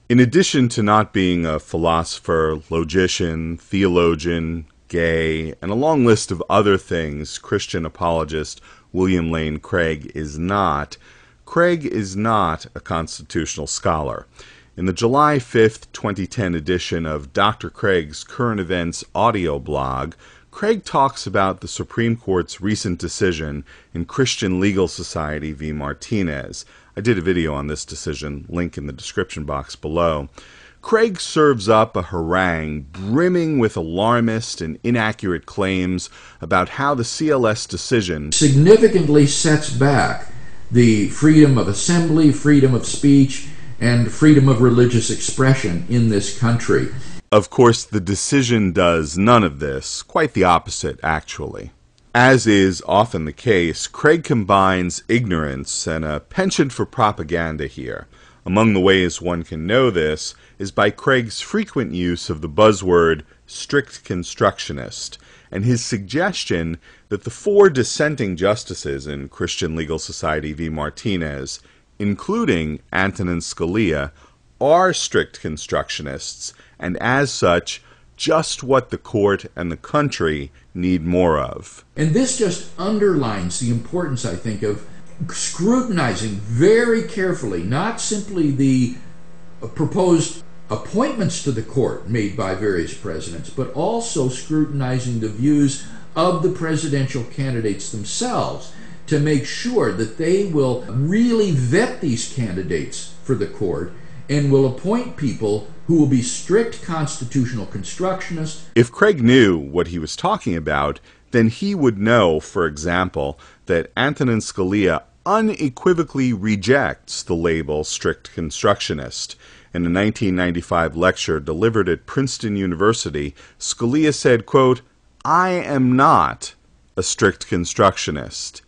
In addition to not being a philosopher, logician, theologian, gay, and a long list of other things Christian apologist William Lane Craig is not, Craig is not a constitutional scholar. In the July 5th, 2010 edition of Dr. Craig's Current Events audio blog, Craig talks about the Supreme Court's recent decision in Christian Legal Society v. Martinez. I did a video on this decision, link in the description box below. Craig serves up a harangue brimming with alarmist and inaccurate claims about how the CLS decision significantly sets back the freedom of assembly, freedom of speech, and freedom of religious expression in this country. Of course, the decision does none of this, quite the opposite, actually. As is often the case, Craig combines ignorance and a penchant for propaganda here. Among the ways one can know this is by Craig's frequent use of the buzzword strict constructionist, and his suggestion that the 4 dissenting justices in Christian Legal Society v. Martinez, including Antonin Scalia, are strict constructionists, and as such, just what the court and the country need more of. And this just underlines the importance, I think, of scrutinizing very carefully, not simply the proposed appointments to the court made by various presidents, but also scrutinizing the views of the presidential candidates themselves to make sure that they will really vet these candidates for the court and will appoint people who will be strict constitutional constructionists. If Craig knew what he was talking about, then he would know, for example, that Antonin Scalia unequivocally rejects the label strict constructionist. In a 1995 lecture delivered at Princeton University, Scalia said, quote, "I am not a strict constructionist,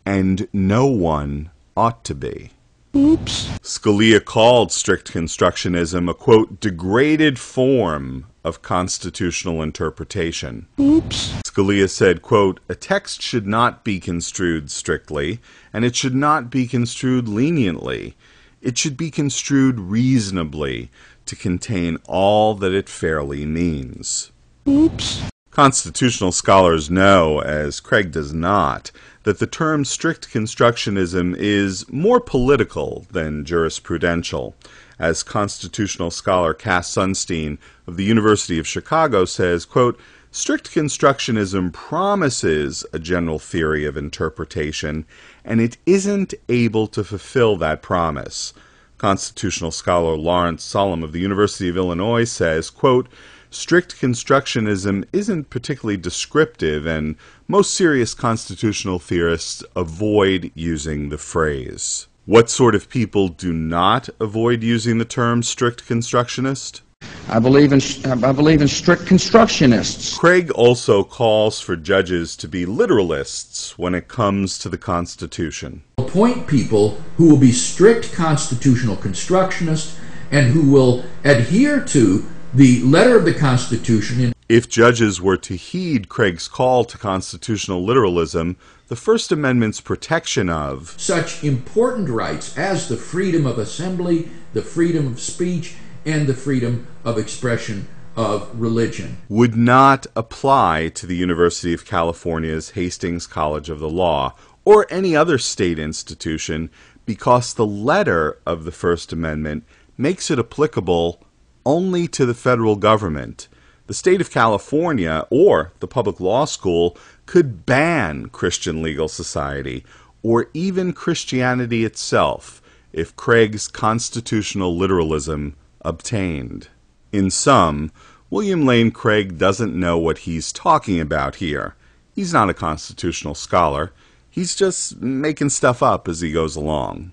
and no one ought to be." Oops. Scalia called strict constructionism a, quote, degraded form of constitutional interpretation. Oops. Scalia said, quote, "A text should not be construed strictly, and it should not be construed leniently. It should be construed reasonably to contain all that it fairly means." Oops. Constitutional scholars know, as Craig does not, that the term strict constructionism is more political than jurisprudential. As constitutional scholar Cass Sunstein of the University of Chicago says, quote, "Strict constructionism promises a general theory of interpretation, and it isn't able to fulfill that promise." Constitutional scholar Lawrence Solom of the University of Illinois says, quote, "Strict constructionism isn't particularly descriptive, and most serious constitutional theorists avoid using the phrase." What sort of people do not avoid using the term strict constructionist? I believe in strict constructionists. Craig also calls for judges to be literalists when it comes to the Constitution. Appoint people who will be strict constitutional constructionists and who will adhere to the letter of the Constitution. If judges were to heed Craig's call to constitutional literalism, the First Amendment's protection of such important rights as the freedom of assembly, the freedom of speech, and the freedom of expression of religion would not apply to the University of California's Hastings College of the Law or any other state institution, because the letter of the First Amendment makes it applicable only to the federal government. The state of California or the public law school could ban Christian Legal Society or even Christianity itself if Craig's constitutional literalism obtained. In sum, William Lane Craig doesn't know what he's talking about here. He's not a constitutional scholar. He's just making stuff up as he goes along.